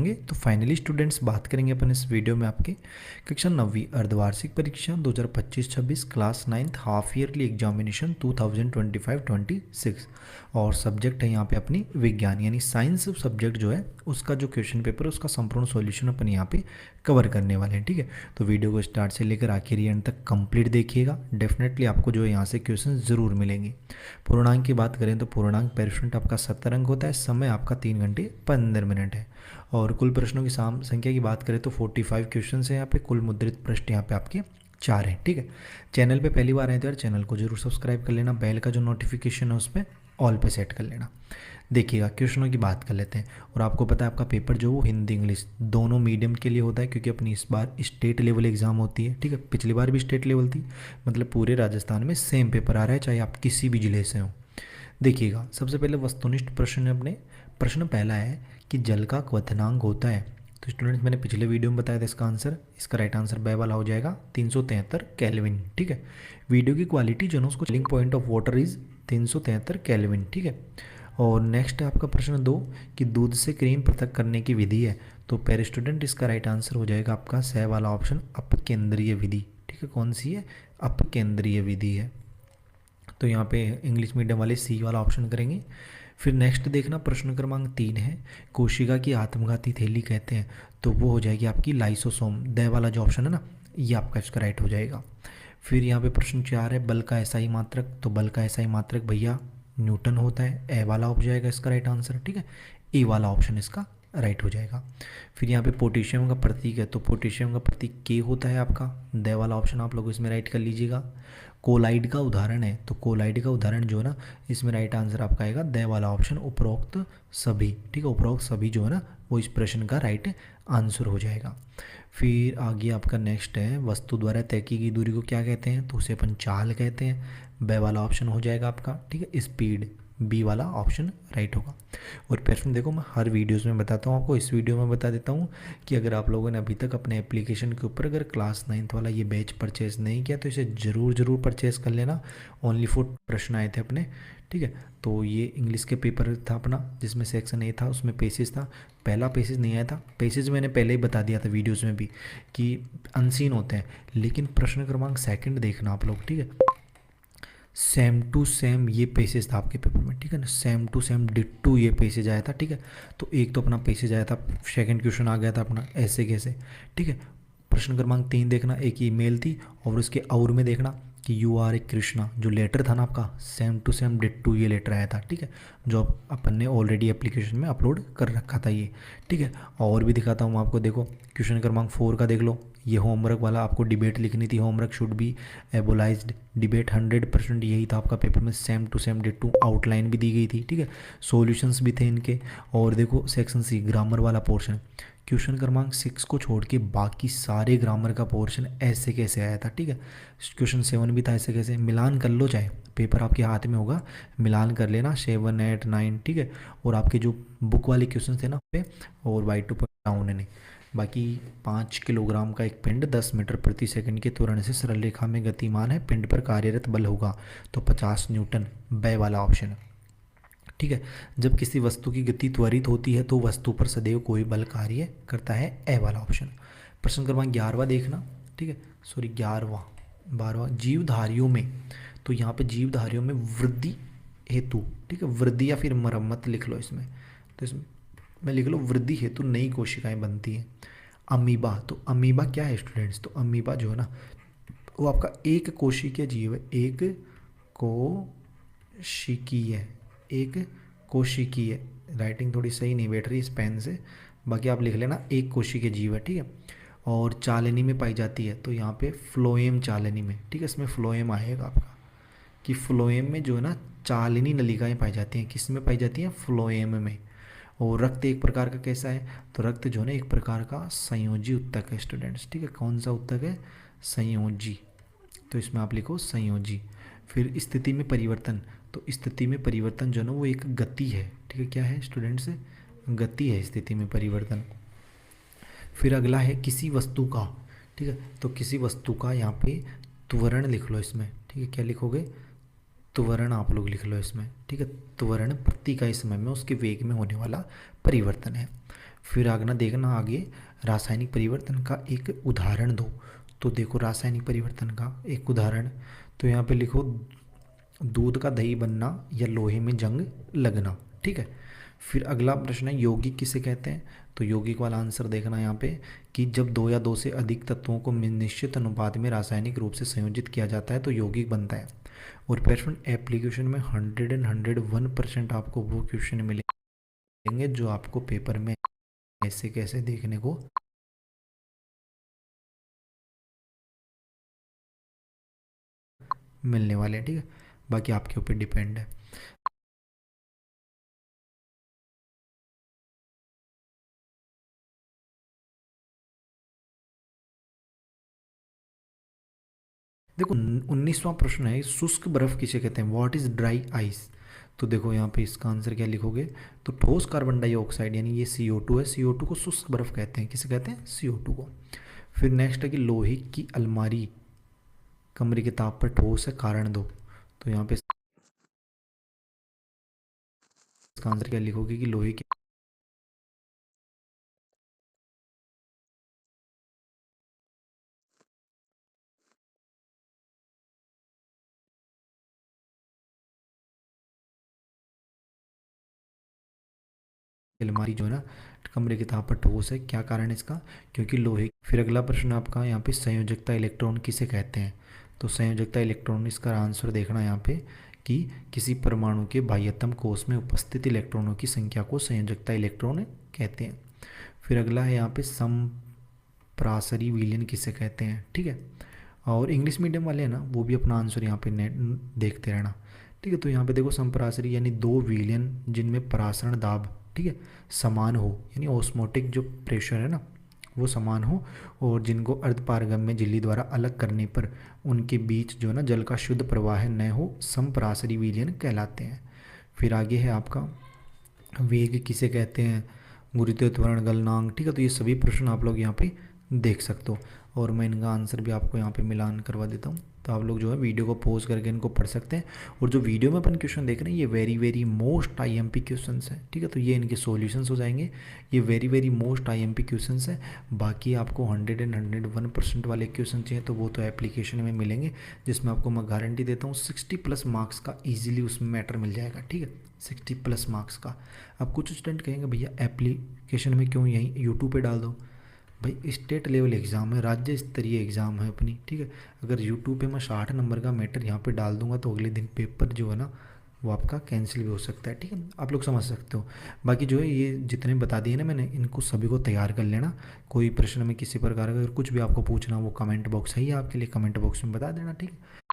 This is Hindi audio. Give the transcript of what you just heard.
होंगे। तो फाइनली स्टूडेंट्स बात करेंगे अपन इस वीडियो में आपके कक्षा 9वीं अर्धवार्षिक परीक्षा 2025-26 class 9th half yearly examination 2025-26 और सब्जेक्ट है यहाँ पे अपनी विज्ञान यानी साइंस सब्जेक्ट जो है उसका जो क्वेश्चन पेपर है उसका संपूर्ण सॉल्यूशन अपन यहाँ पे कवर करने वाले हैं। ठीक है, तो वीडियो को स्टार्ट से लेकर आखिरी एंड तक कंप्लीट देखिएगा। डेफिनेटली आपको जो है यहाँ से क्वेश्चन ज़रूर मिलेंगे। पूर्णांक की बात करें तो पूर्णांक % आपका 70 अंक होता है, समय आपका 3 घंटे 15 मिनट है। और कुल प्रश्नों की संख्या की बात करें तो 45 क्वेश्चन है यहाँ पे, कुल मुद्रित प्रश्न यहाँ पे आपके 4 हैं। ठीक है, चैनल पे पहली बार आए तो यार चैनल को जरूर सब्सक्राइब कर लेना, बेल का जो नोटिफिकेशन है उस पर ऑल पे सेट कर लेना। देखिएगा क्वेश्चनों की बात कर लेते हैं। और आपको पता है आपका पेपर जो वो हिंदी इंग्लिश दोनों मीडियम के लिए होता है, क्योंकि अपनी इस बार स्टेट लेवल एग्जाम होती है। ठीक है, पिछली बार भी स्टेट लेवल थी, मतलब पूरे राजस्थान में सेम पेपर आ रहा है, चाहे आप किसी भी जिले से हो। देखिएगा सबसे पहले वस्तुनिष्ठ प्रश्न अपने प्रश्न पहला है कि जल का क्वथनांक होता है। तो स्टूडेंट्स मैंने पिछले वीडियो में बताया था इसका आंसर, इसका राइट आंसर ब वाला हो जाएगा 373 केल्विन। ठीक है, वीडियो की क्वालिटी जो है उसको chilling point of water is 373 kelvin. ठीक है, और नेक्स्ट है आपका प्रश्न 2 कि दूध से क्रीम पृथक करने की विधि है। तो पेर स्टूडेंट इसका राइट आंसर हो जाएगा आपका स वाला ऑप्शन अपकेंद्रीय विधि। ठीक है, कौन सी है? अपकेंद्रीय विधि है। तो यहाँ पे इंग्लिश मीडियम वाले सी वाला ऑप्शन करेंगे। फिर नेक्स्ट देखना प्रश्न क्रमांक 3 है कोशिका की आत्मघाती थैली कहते हैं, तो वो हो जाएगी आपकी लाइसोसोम। द वाला जो ऑप्शन है ना ये आपका इसका राइट हो जाएगा। फिर यहाँ पे प्रश्न 4 है बल का एसआई मात्रक। तो बल का एसआई मात्रक भैया न्यूटन होता है, ए वाला हो जाएगा इसका राइट आंसर। ठीक है, ए वाला ऑप्शन इसका राइट हो जाएगा। फिर यहाँ पे पोटेशियम का प्रतीक है, तो पोटेशियम का प्रतीक के होता है आपका, द वाला ऑप्शन आप लोग इसमें राइट कर लीजिएगा। कोलाइड का उदाहरण है, तो कोलाइड का उदाहरण जो है ना इसमें राइट आंसर आपका आएगा द वाला ऑप्शन उपरोक्त सभी। ठीक है, उपरोक्त सभी जो है ना वो इस प्रश्न का राइट आंसर हो जाएगा। फिर आगे आपका नेक्स्ट है वस्तु द्वारा तय की गई दूरी को क्या कहते हैं, तो उसे अपन चाल कहते हैं, ब वाला ऑप्शन हो जाएगा आपका। ठीक है, स्पीड बी वाला ऑप्शन राइट होगा। और प्रश्न देखो मैं हर वीडियोस में बताता हूँ आपको, इस वीडियो में बता देता हूँ कि अगर आप लोगों ने अभी तक अपने एप्लीकेशन के ऊपर अगर क्लास 9th वाला ये बैच परचेज नहीं किया तो इसे ज़रूर परचेज कर लेना। ओनली 4 प्रश्न आए थे अपने। ठीक है, तो ये इंग्लिश के पेपर था अपना जिसमें सेक्शन ए था, उसमें पेसेज था। पहला पेसेज नहीं आया था, पेसेज मैंने पहले ही बता दिया था वीडियोज़ में भी कि अनसीन होते हैं, लेकिन प्रश्न क्रमांक 2 देखना आप लोग। ठीक है, सेम टू सेम ये पेसेज था आपके पेपर में। ठीक है ना, सेम टू सेम डिट्टू ये पेसेज आया था। ठीक है, तो एक तो अपना पेसेज आया था, सेकंड क्वेश्चन आ गया था अपना ऐसे कैसे। ठीक है, प्रश्न क्रमांक 3 देखना, एक ईमेल थी और उसके और में देखना कि यू आर ए कृष्णा, जो लेटर था ना आपका सेम टू सेम डिट्टू ये लेटर आया था। ठीक है, जो अपन ने ऑलरेडी एप्लीकेशन में अपलोड कर रखा था ये। ठीक है, और भी दिखाता हूँ आपको, देखो क्वेश्चन क्रमांक 4 का देख लो, ये होमवर्क वाला आपको डिबेट लिखनी थी, होमवर्क शुड बी एबोलाइज्ड डिबेट 100% यही था आपका पेपर में, सेम टू सेम डिट्टू, आउटलाइन भी दी गई थी। ठीक है, सॉल्यूशंस भी थे इनके। और देखो सेक्शन सी ग्रामर वाला पोर्शन, क्वेश्चन क्रमांक 6 को छोड़ के बाकी सारे ग्रामर का पोर्शन ऐसे कैसे आया था। ठीक है, क्वेश्चन 7 भी था ऐसे कैसे, मिलान कर लो, चाहे पेपर आपके हाथ में होगा मिलान कर लेना 7, 8, 9। ठीक है, और आपके जो बुक वाले क्वेश्चन थे ना पे और Y2 डाउन ने, बाकी 5 किलोग्राम का एक पिंड 10 मीटर प्रति सेकंड के त्वरण से सरल रेखा में गतिमान है, पिंड पर कार्यरत बल होगा तो 50 न्यूटन, ब वाला ऑप्शन। ठीक है, जब किसी वस्तु की गति त्वरित होती है तो वस्तु पर सदैव कोई बल कार्य करता है, ए वाला ऑप्शन। प्रश्न क्रमांक 11वां देखना। ठीक है, सॉरी 11वां 12वां जीवधारियों में, तो यहाँ पे जीवधारियों में वृद्धि हेतु, ठीक है वृद्धि या फिर मरम्मत लिख लो इसमें, तो इसमें मैं लिख लो वृद्धि हेतु नई कोशिकाएं बनती हैं। अमीबा, तो अमीबा क्या है स्टूडेंट्स, तो अमीबा जो है ना वो आपका एक कोशिकीय जीव है, एक कोशिकीय, राइटिंग थोड़ी सही नहीं बैठ रही इस पेन से, बाकी आप लिख लेना एक कोशिकीय जीव है। ठीक है, और चालनी में पाई जाती है, तो यहाँ पे फ्लोएम चालनी में। ठीक है, इसमें फ्लोएम आएगा आपका कि फ्लोएम में जो है ना चालनी नलिकाएं पाई जाती हैं, किस में पाई जाती हैं, फ्लोएम में। और रक्त एक प्रकार का कैसा है, तो रक्त जो है ना एक प्रकार का संयोजी उत्तक है स्टूडेंट्स। ठीक है, कौन सा उत्तक है, संयोजी, तो इसमें आप लिखो संयोजी। फिर स्थिति में परिवर्तन, तो स्थिति में परिवर्तन जो है ना वो एक गति है। ठीक है, क्या है स्टूडेंट्स, गति है स्थिति में परिवर्तन। फिर अगला है किसी वस्तु का, ठीक है, तो किसी वस्तु का यहाँ पे त्वरण लिख लो इसमें। ठीक है, क्या लिखोगे, त्वरण आप लोग लिख लो इसमें। ठीक है, त्वरण प्रति इकाई समय में उसके वेग में होने वाला परिवर्तन है। फिर आगना देखना आगे, रासायनिक परिवर्तन का एक उदाहरण दो। तो देखो रासायनिक परिवर्तन का एक उदाहरण, तो यहाँ पे लिखो दूध का दही बनना या लोहे में जंग लगना। ठीक है। फिर अगला प्रश्न है यौगिक किसे कहते हैं। तो यौगिक वाला आंसर देखना यहाँ पे कि जब दो या दो से अधिक तत्वों को निश्चित अनुपात में रासायनिक रूप से संयोजित किया जाता है तो यौगिक बनता है। और प्रश्न एप्लीकेशन में 101% आपको वो क्वेश्चन मिलेंगे जो आपको पेपर में ऐसे कैसे देखने को मिलने वाले हैं। ठीक है, बाकी आपके ऊपर डिपेंड है। देखो 19वां प्रश्न है शुष्क बर्फ किसे कहते हैं, व्हाट इज ड्राई आइस। तो देखो यहाँ पे इसका आंसर क्या लिखोगे, तो ठोस कार्बन डाइऑक्साइड यानी ये CO2 है, CO2 को शुष्क बर्फ कहते हैं। किसे कहते हैं, CO2 को। फिर नेक्स्ट है कि लोहे की अलमारी कमरे के ताप पर ठोस है, कारण दो। तो यहाँ पे इसका आंसर क्या लिखोगे कि लोहे की अलमारी जो है ना कमरे के ताप पर ठोस है, क्या कारण है इसका, क्योंकि लोहे। फिर अगला प्रश्न आपका यहाँ पे संयोजकता इलेक्ट्रॉन किसे कहते हैं। तो संयोजकता इलेक्ट्रॉन, इसका आंसर देखना यहाँ पे कि किसी परमाणु के बाह्यतम कोष में उपस्थित इलेक्ट्रॉनों की संख्या को संयोजकता इलेक्ट्रॉन कहते हैं। फिर अगला है यहाँ पे समप्रासरी विलयन किसे कहते हैं। ठीक है, और इंग्लिश मीडियम वाले हैं ना वो भी अपना आंसर यहाँ पे नेट देखते रहना। ठीक है, तो यहाँ पे देखो संपरासरी यानी दो विलयन जिनमें परासरण दाब, ठीक है, समान हो, यानी ऑस्मोटिक जो प्रेशर है ना वो समान हो, और जिनको अर्धपारगम्य झिल्ली द्वारा अलग करने पर उनके बीच जो है ना जल का शुद्ध प्रवाह न हो, समपरासरी विलयन कहलाते हैं। फिर आगे है आपका वेग किसे कहते हैं, गुरुत्व त्वरण गलनांक। ठीक है, तो ये सभी प्रश्न आप लोग यहाँ पे देख सकते हो, और मैं इनका आंसर भी आपको यहाँ पे मिलान करवा देता हूँ। तो आप लोग जो है वीडियो को पॉज करके इनको पढ़ सकते हैं। और जो वीडियो में अपन क्वेश्चन देख रहे हैं ये very very most IMP questions हैं। ठीक है, तो ये इनके सॉल्यूशंस हो जाएंगे, ये very very most IMP questions हैं। बाकी आपको 101% वाले क्वेश्चन चाहिए तो वो तो एप्लीकेशन में मिलेंगे, जिसमें आपको मैं गारंटी देता हूँ 60+ मार्क्स का ईजिली उसमें मैटर मिल जाएगा। ठीक है, 60+ मार्क्स का। अब कुछ स्टूडेंट कहेंगे भैया एप्लीकेशन में क्यों, यहीं यूट्यूब पे डाल दो। भाई स्टेट लेवल एग्ज़ाम है, राज्य स्तरीय एग्ज़ाम है अपनी। ठीक है, अगर यूट्यूब पे मैं 60 नंबर का मैटर यहाँ पे डाल दूंगा तो अगले दिन पेपर जो है ना वो आपका कैंसिल भी हो सकता है। ठीक है, आप लोग समझ सकते हो। बाकी जो है ये जितने बता दिए ना मैंने, इनको सभी को तैयार कर लेना। कोई प्रश्न में किसी प्रकार का अगर कुछ भी आपको पूछना, वो कमेंट बॉक्स है ही आपके लिए, कमेंट बॉक्स में बता देना। ठीक है।